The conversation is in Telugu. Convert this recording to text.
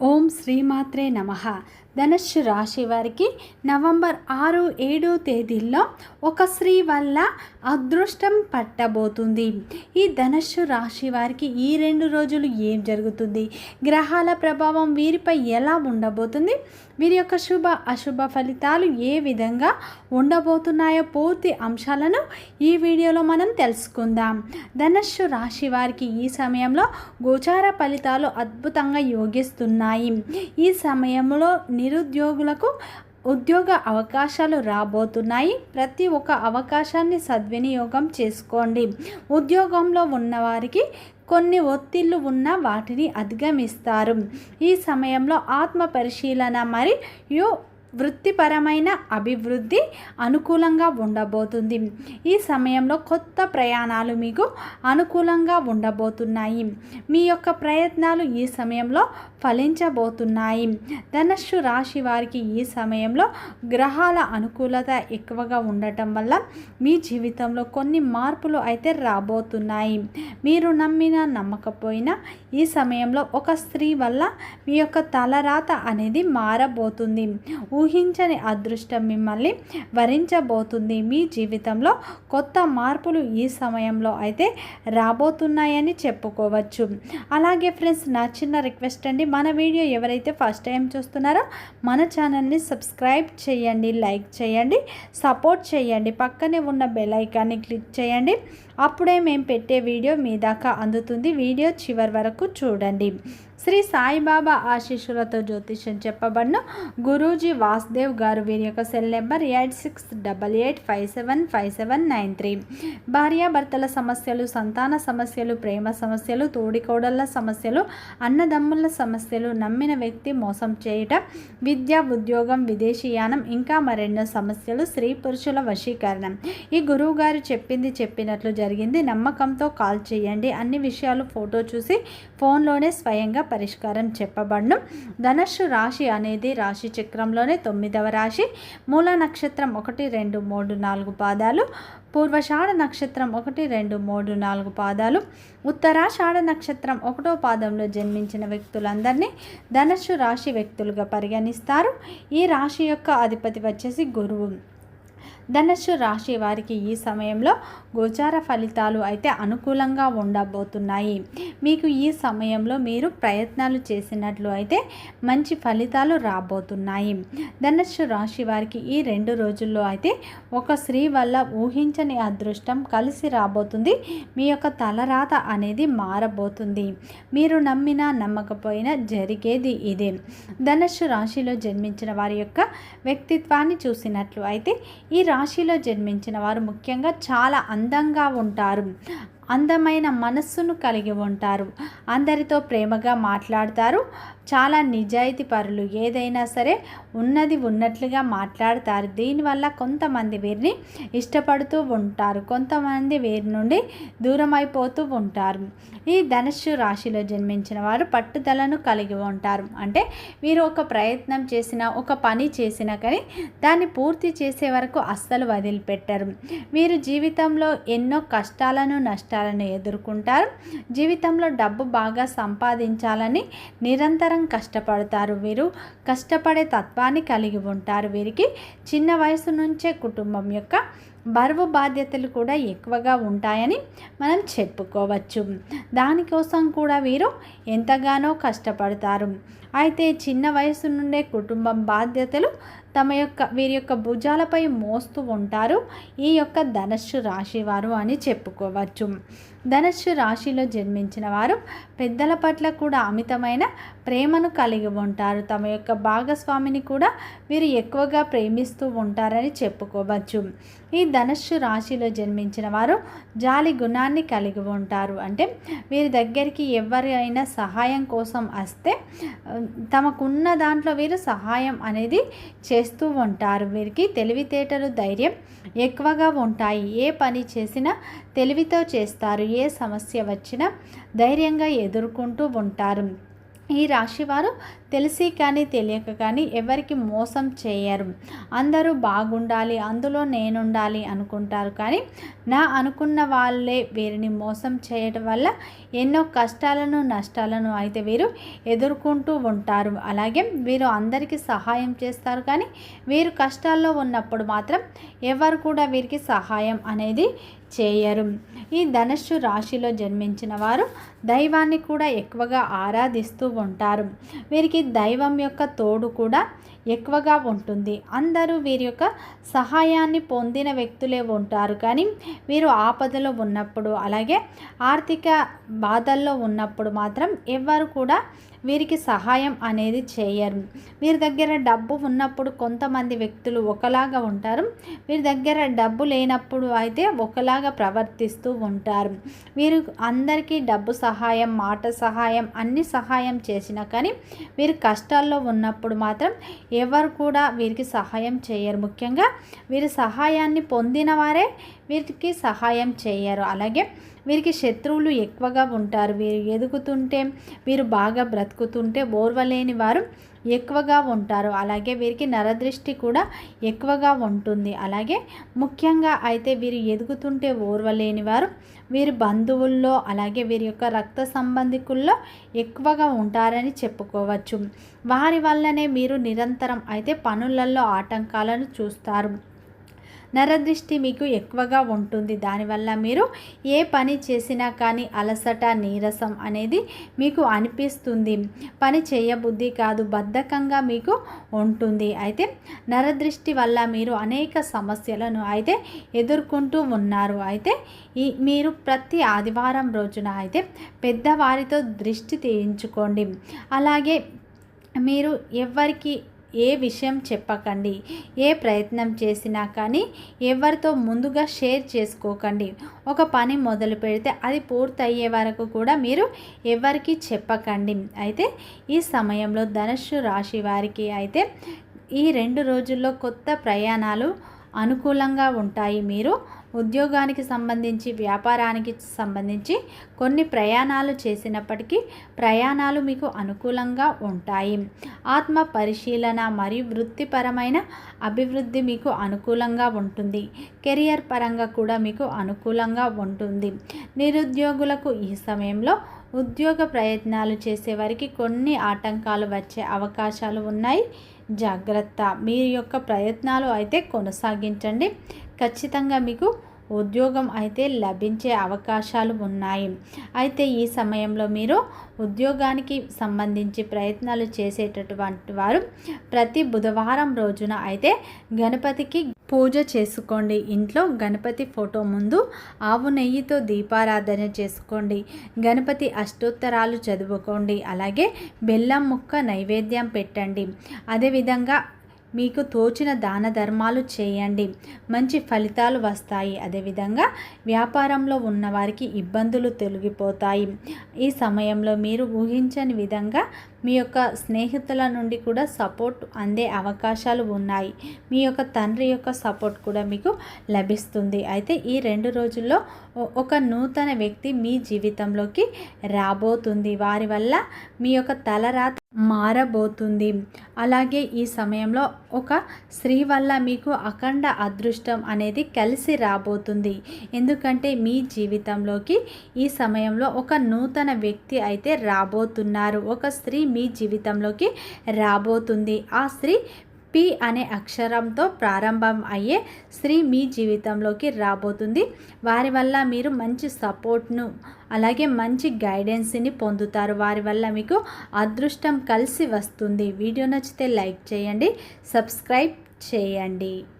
ఓం శ్రీమాత్రే నమః. ధనుస్సు రాశి వారికి నవంబర్ 6, 7 తేదీల్లో ఒక స్త్రీ వల్ల అదృష్టం పట్టబోతుంది. ఈ ధనుస్సు రాశి వారికి ఈ 2 రోజులు ఏం జరుగుతుంది, గ్రహాల ప్రభావం వీరిపై ఎలా ఉండబోతుంది, వీరి యొక్క శుభ అశుభ ఫలితాలు ఏ విధంగా ఉండబోతున్నాయో పూర్తి అంశాలను ఈ వీడియోలో మనం తెలుసుకుందాం. ధనుస్సు రాశి వారికి ఈ సమయంలో గోచార ఫలితాలు అద్భుతంగా యోగిస్తున్నాయి. ఈ సమయంలో నిరుద్యోగులకు ఉద్యోగ అవకాశాలు రాబోతున్నాయి. ప్రతి ఒక్క అవకాశాన్ని సద్వినియోగం చేసుకోండి. ఉద్యోగంలో ఉన్నవారికి కొన్ని ఒత్తిళ్లు ఉన్న వాటిని అధిగమిస్తారు. ఈ సమయంలో ఆత్మ పరిశీలన మరియు వృత్తిపరమైన అభివృద్ధి అనుకూలంగా ఉండబోతుంది. ఈ సమయంలో కొత్త ప్రయాణాలు మీకు అనుకూలంగా ఉండబోతున్నాయి. మీ యొక్క ప్రయత్నాలు ఈ సమయంలో ఫలించబోతున్నాయి. ధనుస్సు రాశి వారికి ఈ సమయంలో గ్రహాల అనుకూలత ఎక్కువగా ఉండటం వల్ల మీ జీవితంలో కొన్ని మార్పులు అయితే రాబోతున్నాయి. మీరు నమ్మినా నమ్మకపోయినా ఈ సమయంలో ఒక స్త్రీ వల్ల మీ యొక్క తలరాత అనేది మారబోతుంది. ఊహించని అదృష్టం మిమ్మల్ని వరించబోతుంది. మీ జీవితంలో కొత్త మార్పులు ఈ సమయంలో అయితే రాబోతున్నాయని చెప్పుకోవచ్చు. అలాగే ఫ్రెండ్స్, నా చిన్న రిక్వెస్ట్ అండి, మన వీడియో ఎవరైతే ఫస్ట్ టైం చూస్తున్నారో మన ఛానల్ని సబ్స్క్రైబ్ చేయండి, లైక్ చేయండి, సపోర్ట్ చేయండి. పక్కనే ఉన్న బెల్ ఐకాన్ని క్లిక్ చేయండి. అప్పుడే మేము పెట్టే వీడియో మీ దాకా అందుతుంది. వీడియో చివరి వరకు చూడండి. శ్రీ సాయిబాబా ఆశీస్సులతో జ్యోతిష్యం చెప్పబడిన గురూజీ వాసుదేవ్ గారు. వీరి యొక్క సెల్ నెంబర్ 8688575793. భార్యాభర్తల సమస్యలు, సంతాన సమస్యలు, ప్రేమ సమస్యలు, తోడికోడళ్ళ సమస్యలు, అన్నదమ్ముల సమస్యలు, నమ్మిన వ్యక్తి మోసం చేయటం, విద్య, ఉద్యోగం, విదేశీయానం, ఇంకా మరెన్నో సమస్యలు, స్త్రీ పురుషుల వశీకరణం. ఈ గురువు గారు చెప్పింది చెప్పినట్లు జరిగింది. నమ్మకంతో కాల్ చేయండి. అన్ని విషయాలు ఫోటో చూసి ఫోన్లోనే స్వయంగా పరిష్కారం చెప్పబడును. ధనుస్సు రాశి అనేది రాశి చక్రంలోనే 9వ రాశి. మూల నక్షత్రం 1, 2, 3, 4 పాదాలు, పూర్వషాఢ నక్షత్రం 1, 2, 3, 4 పాదాలు, ఉత్తరాషాఢ నక్షత్రం 1వ పాదంలో జన్మించిన వ్యక్తులందరినీ ధనుస్సు రాశి వ్యక్తులుగా పరిగణిస్తారు. ఈ రాశి యొక్క అధిపతి వచ్చేసి గురువు. ధనుస్సు రాశి వారికి ఈ సమయంలో గోచార ఫలితాలు అయితే అనుకూలంగా ఉండబోతున్నాయి. మీకు ఈ సమయంలో మీరు ప్రయత్నాలు చేసినట్లు అయితే మంచి ఫలితాలు రాబోతున్నాయి. ధనుస్సు రాశి వారికి ఈ 2 రోజుల్లో అయితే ఒక స్త్రీ వల్ల ఊహించని అదృష్టం కలిసి రాబోతుంది. మీ యొక్క తలరాత అనేది మారబోతుంది. మీరు నమ్మినా నమ్మకపోయినా జరిగేది ఇదే. ధనుస్సు రాశిలో జన్మించిన వారి యొక్క వ్యక్తిత్వాన్ని చూసినట్లు అయితే ఈ రాశిలో జన్మించిన వారు ముఖ్యంగా చాలా అందంగా ఉంటారు. అందమైన మనస్సును కలిగి ఉంటారు. అందరితో ప్రేమగా మాట్లాడతారు. చాలా నిజాయితీ పరులు. ఏదైనా సరే ఉన్నది ఉన్నట్లుగా మాట్లాడతారు. దీనివల్ల కొంతమంది వీరిని ఇష్టపడుతూ ఉంటారు, కొంతమంది వీరి నుండి దూరం అయిపోతూ ఉంటారు. ఈ ధనుస్సు రాశిలో జన్మించిన వారు పట్టుదలను కలిగి ఉంటారు. అంటే వీరు ఒక ప్రయత్నం చేసినా, ఒక పని చేసినా కానీ దాన్ని పూర్తి చేసే వరకు అస్సలు వదిలిపెట్టరు. వీరు జీవితంలో ఎన్నో కష్టాలను, నష్టాలను ఎదుర్కొంటారు. జీవితంలో డబ్బు బాగా సంపాదించాలని నిరంతరం కష్టపడతారు. వీరు కష్టపడే తత్వాన్ని కలిగి ఉంటారు. వీరికి చిన్న వయసు నుంచే కుటుంబం యొక్క బరువు బాధ్యతలు కూడా ఎక్కువగా ఉంటాయని మనం చెప్పుకోవచ్చు. దానికోసం కూడా వీరు ఎంతగానో కష్టపడతారు. అయితే చిన్న వయసు నుండే కుటుంబం బాధ్యతలు వీరి యొక్క భుజాలపై మోస్తూ ఉంటారు ఈ యొక్క ధనుస్సు రాశి వారు అని చెప్పుకోవచ్చు. ధనుస్సు రాశిలో జన్మించిన వారు పెద్దల పట్ల కూడా అమితమైన ప్రేమను కలిగి ఉంటారు. తమ యొక్క భాగస్వామిని కూడా వీరు ఎక్కువగా ప్రేమిస్తూ ఉంటారని చెప్పుకోవచ్చు. ఈ ధనుస్సు రాశిలో జన్మించిన వారు జాలి గుణాన్ని కలిగి ఉంటారు. అంటే వీరి దగ్గరికి ఎవరైనా సహాయం కోసం వస్తే తమకున్న దాంట్లో వీరు సహాయం అనేది చేస్తూ ఉంటారు. వీరికి తెలివితేటలు, ధైర్యం ఎక్కువగా ఉంటాయి. ఏ పని చేసినా తెలివితో చేస్తారు. ఏ సమస్య వచ్చినా ధైర్యంగా ఎదుర్కొంటూ ఉంటారు. ఈ రాశివారు తెలిసి కానీ తెలియక కానీ ఎవరికి మోసం చేయరు. అందరూ బాగుండాలి, అందులో నేనుండాలి అనుకుంటారు. కానీ నా అనుకున్న వాళ్ళే వీరిని మోసం చేయడం వల్ల ఎన్నో కష్టాలను నష్టాలను అయితే వీరు ఎదుర్కొంటూ ఉంటారు. అలాగే వీరు అందరికీ సహాయం చేస్తారు. కానీ వీరు కష్టాల్లో ఉన్నప్పుడు మాత్రం ఎవరు కూడా వీరికి సహాయం అనేది చేయరు. ఈ ధనుస్సు రాశిలో జన్మించిన వారు దైవాన్ని కూడా ఎక్కువగా ఆరాధిస్తూ ఉంటారు. వీరికి దైవం యొక్క తోడు కూడా ఎక్కువగా ఉంటుంది. అందరూ వీరి యొక్క సహాయాన్ని పొందిన వ్యక్తులే ఉంటారు. కానీ వీరు ఆపదలో ఉన్నప్పుడు అలాగే ఆర్థిక బాధల్లో ఉన్నప్పుడు మాత్రం ఎవ్వరు కూడా వీరికి సహాయం అనేది చేయరు. వీరి దగ్గర డబ్బు ఉన్నప్పుడు కొంతమంది వ్యక్తులు ఒకలాగా ఉంటారు. వీరి దగ్గర డబ్బు లేనప్పుడు అయితే ఒకలాగా ప్రవర్తిస్తూ ఉంటారు. వీరు అందరికీ డబ్బు సహాయం, మాట సహాయం, అన్ని సహాయం చేసినా కానీ వీరు కష్టాల్లో ఉన్నప్పుడు మాత్రం ఎవరు కూడా వీరికి సహాయం చేయరు. ముఖ్యంగా వీరి సహాయాన్ని పొందిన వారే వీరికి సహాయం చేయరు. అలాగే వీరికి శత్రువులు ఎక్కువగా ఉంటారు. వీరు ఎదుగుతుంటే, వీరు బాగా బ్రతుకుతుంటే ఓర్వలేని వారు ఎక్కువగా ఉంటారు. అలాగే వీరికి నరదృష్టి కూడా ఎక్కువగా ఉంటుంది. అలాగే ముఖ్యంగా అయితే వీరు ఎదుగుతుంటే ఓర్వలేని వారు వీరి బంధువుల్లో అలాగే వీరి యొక్క రక్త సంబంధికుల్లో ఎక్కువగా ఉంటారని చెప్పుకోవచ్చు. వారి వల్లనే మీరు నిరంతరం అయితే పనులలో ఆటంకాలను చూస్తారు. నరదృష్టి మీకు ఎక్కువగా ఉంటుంది. దానివల్ల మీరు ఏ పని చేసినా కానీ అలసట, నీరసం అనేది మీకు అనిపిస్తుంది. పని చేయబుద్ధి కాదు, బద్ధకంగా మీకు ఉంటుంది. అయితే నరదృష్టి వల్ల మీరు అనేక సమస్యలను అయితే ఎదుర్కొంటూ ఉన్నారు. అయితే మీరు ప్రతి ఆదివారం రోజున అయితే పెద్దవారితో దృష్టి తీయించుకోండి. అలాగే మీరు ఎవరికి ఏ విషయం చెప్పకండి. ఏ ప్రయత్నం చేసినా కానీ ఎవరితో ముందుగా షేర్ చేసుకోకండి. ఒక పని మొదలు పెడితే అది పూర్తయ్యే వరకు కూడా మీరు ఎవరికి చెప్పకండి. అయితే ఈ సమయంలో ధనుస్సు రాశి వారికి అయితే ఈ 2 రోజుల్లో కొత్త ప్రయాణాలు అనుకూలంగా ఉంటాయి. మీరు ఉద్యోగానికి సంబంధించి, వ్యాపారానికి సంబంధించి కొన్ని ప్రయాణాలు చేసినప్పటికీ ప్రయాణాలు మీకు అనుకూలంగా ఉంటాయి. ఆత్మ పరిశీలన మరియు వృత్తిపరమైన అభివృద్ధి మీకు అనుకూలంగా ఉంటుంది. కెరియర్ పరంగా కూడా మీకు అనుకూలంగా ఉంటుంది. నిరుద్యోగులకు ఈ సమయంలో ఉద్యోగ ప్రయత్నాలు చేసేవారికి కొన్ని ఆటంకాలు వచ్చే అవకాశాలు ఉన్నాయి. జాగ్రత్త. మీ యొక్క ప్రయత్నాలు అయితే కొనసాగించండి. ఖచ్చితంగా మీకు ఉద్యోగం అయితే లభించే అవకాశాలు ఉన్నాయి. అయితే ఈ సమయంలో మీరు ఉద్యోగానికి సంబంధించి ప్రయత్నాలు చేసేటటువంటి వారు ప్రతి బుధవారం రోజున అయితే గణపతికి పూజ చేసుకోండి. ఇంట్లో గణపతి ఫోటో ముందు ఆవు నెయ్యితో దీపారాధన చేసుకోండి. గణపతి అష్టోత్తరాలు చదువుకోండి. అలాగే బెల్లం ముక్క నైవేద్యం పెట్టండి. అదేవిధంగా మీకు తోచిన దాన ధర్మాలు చేయండి. మంచి ఫలితాలు వస్తాయి. అదేవిధంగా వ్యాపారంలో ఉన్నవారికి ఇబ్బందులు తొలగిపోతాయి. ఈ సమయంలో మీరు ఊహించని విధంగా మీ యొక్క స్నేహితుల నుండి కూడా సపోర్ట్ అందే అవకాశాలు ఉన్నాయి. మీ యొక్క తండ్రి యొక్క సపోర్ట్ కూడా మీకు లభిస్తుంది. అయితే ఈ 2 రోజుల్లో ఒక నూతన వ్యక్తి మీ జీవితంలోకి రాబోతుంది. వారి వల్ల మీ యొక్క తలరాత మారబోతుంది. అలాగే ఈ సమయంలో ఒక స్త్రీ వల్ల మీకు అఖండ అదృష్టం అనేది కలిసి రాబోతుంది. ఎందుకంటే మీ జీవితంలోకి ఈ సమయంలో ఒక నూతన వ్యక్తి అయితే రాబోతున్నారు. ఒక స్త్రీ మీ జీవితంలోకి రాబోతుంది. ఆ స్త్రీ పి అనే అక్షరంతో ప్రారంభం అయ్యే స్త్రీ మీ జీవితంలోకి రాబోతుంది. వారి వల్ల మీరు మంచి సపోర్ట్ను అలాగే మంచి గైడెన్స్ని పొందుతారు. వారి వల్ల మీకు అదృష్టం కలిసి వస్తుంది. వీడియో నచ్చితే లైక్ చేయండి, సబ్స్క్రైబ్ చేయండి.